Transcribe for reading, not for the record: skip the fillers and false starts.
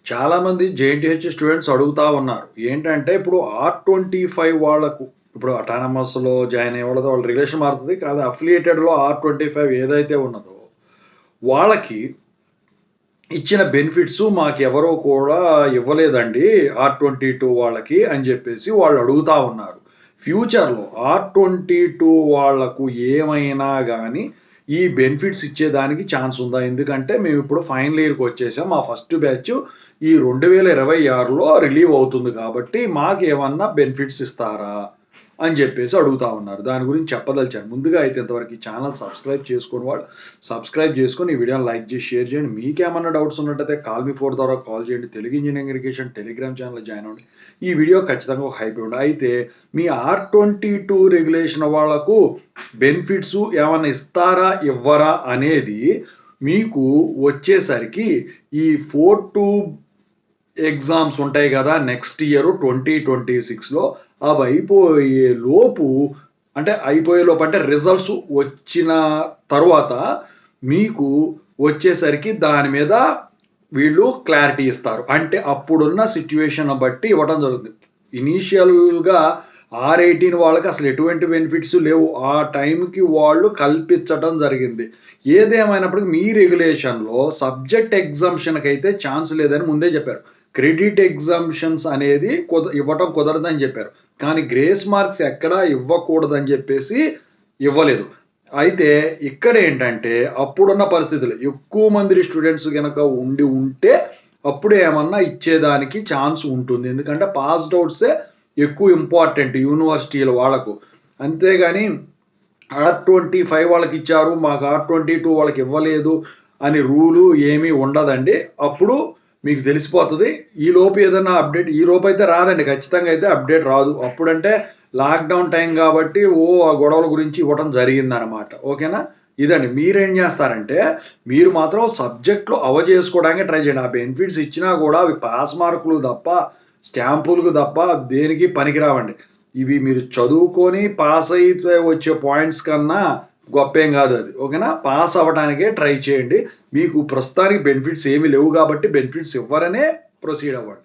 చాలామంది JNTH students అడుగుతా ఉన్నారు. ఏంటంటే ఇప్పుడు R25 వాళ్ళకు ఇప్పుడు అటానమస్‌లో జాయిన్ అయ్యే వాళ్ళతో వాళ్ళ రిలేషన్ మారుతది. కాదు అఫిలియేటెడ్‌లో R25 ఏదైతే ఉన్నదో వాళ్ళకి ఇచ్చిన బెనిఫిట్స్ మాకెవరో కూడా ఇవ్వలేదండి R22 వాళ్ళకి అని చెప్పేసి వాళ్ళు అడుగుతా ఉన్నారు. ఫ్యూచర్‌లో R22 వాళ్ళకు ఏమైనా గాని ఈ బెనిఫిట్స్ ఇచ్చేదానికి ఛాన్స్ ఉందా? ఎందుకంటే మేమిప్పుడు ఫైనల్ ఇయర్‌కి వచ్చేసాం. మా ఫస్ట్ బ్యాచ్ ఈ 2026లో రిలీవ్ అవుతుంది కాబట్టి మాకేమన్నా బెనిఫిట్స్ ఇస్తారా? అని చెప్పేసి అడుగుతా ఉన్నారు. దాని గురించి చెప్పదలిచాను. ముందుగా అయితే ఇంతవరకు ఈ ఛానల్ సబ్స్క్రైబ్ చేసుకోని వాళ్ళు సబ్స్క్రైబ్ చేసుకొని ఈ వీడియోని లైక్ చేసి షేర్ చేయండి. మీకేమన్నా డౌట్స్ ఉన్నట్టయితే కాల్ మీ 4 ద్వారా కాల్ చేయండి. Telugu engineering education Telegram channel join అవ్వండి. ఈ వీడియో ఖచ్చితంగా ఒక హైప్ ఇవ్వండి. అయితే మీ R22 రెగ్యులేషన్ వాళ్ళకు బెనిఫిట్స్ ఏమన్నా ఇస్తారా? ఇవ్వరా? అనేది మీకు వచ్చేసరికి ఈ 4-2 ఎగ్జామ్స్ ఉంటాయి కదా నెక్స్ట్ ఇయర్ 2026లో అవి అయిపోయే లోపు అంటే రిజల్ట్స్ వచ్చిన తర్వాత మీకు వచ్చేసరికి దాని మీద వీళ్ళు క్లారిటీ ఇస్తారు. అంటే అప్పుడున్న సిట్యుయేషన్ బట్టి ఇవ్వడం జరుగుతుంది. ఇనీషియల్గా R18 వాళ్ళకి అసలు ఎటువంటి బెనిఫిట్స్ లేవు. ఆ టైంకి వాళ్ళు కల్పించటం జరిగింది. ఏదేమైనప్పటికీ మీ రెగ్యులేషన్లో సబ్జెక్ట్ ఎగ్జామ్షన్కి అయితే ఛాన్స్ లేదని ముందే చెప్పారు. క్రెడిట్ ఎగ్జామ్షన్స్ అనేది ఇవ్వటం కుదరదని చెప్పారు. కానీ గ్రేస్ మార్క్స్ ఎక్కడా ఇవ్వకూడదని చెప్పేసి ఇవ్వలేదు. అయితే ఇక్కడ ఏంటంటే అప్పుడున్న పరిస్థితులు ఎక్కువ మంది స్టూడెంట్స్ కనుక ఉంటే అప్పుడు ఏమన్నా ఇచ్చేదానికి ఛాన్స్ ఉంటుంది. ఎందుకంటే పాస్డ్ అవుట్సే ఎక్కువ ఇంపార్టెంట్ యూనివర్సిటీల వాళ్ళకు. అంతేగాని R25 వాళ్ళకి ఇచ్చారు మాకు R22 వాళ్ళకి ఇవ్వలేదు అని రూలు ఏమీ ఉండదండి. అప్పుడు మీకు తెలిసిపోతుంది. ఈలోపు ఏదైనా అప్డేట్ ఈలోపు అయితే రాదండి. ఖచ్చితంగా అయితే అప్డేట్ రాదు. అప్పుడంటే లాక్డౌన్ టైం కాబట్టి ఆ గొడవల గురించి ఇవ్వడం జరిగిందనమాట. ఓకేనా? ఇదండి. మీరేం చేస్తారంటే మీరు మాత్రం సబ్జెక్టులు చేసుకోవడానికి ట్రై చేయండి. ఆ బెనిఫిట్స్ ఇచ్చినా కూడా అవి పాస్ మార్కులు తప్ప స్టాంపులకు తప్ప దేనికి పనికిరావండి. ఇవి మీరు చదువుకొని పాస్ అయితే వచ్చే పాయింట్స్ కన్నా గొప్పేం కాదు అది. ఓకేనా? పాస్ అవ్వడానికే ట్రై చేయండి. మీకు ప్రస్తుతానికి బెనిఫిట్స్ ఏమీ లేవు కాబట్టి బెనిఫిట్స్ ఇవ్వరనే ప్రొసీడ్ అవ్వండి.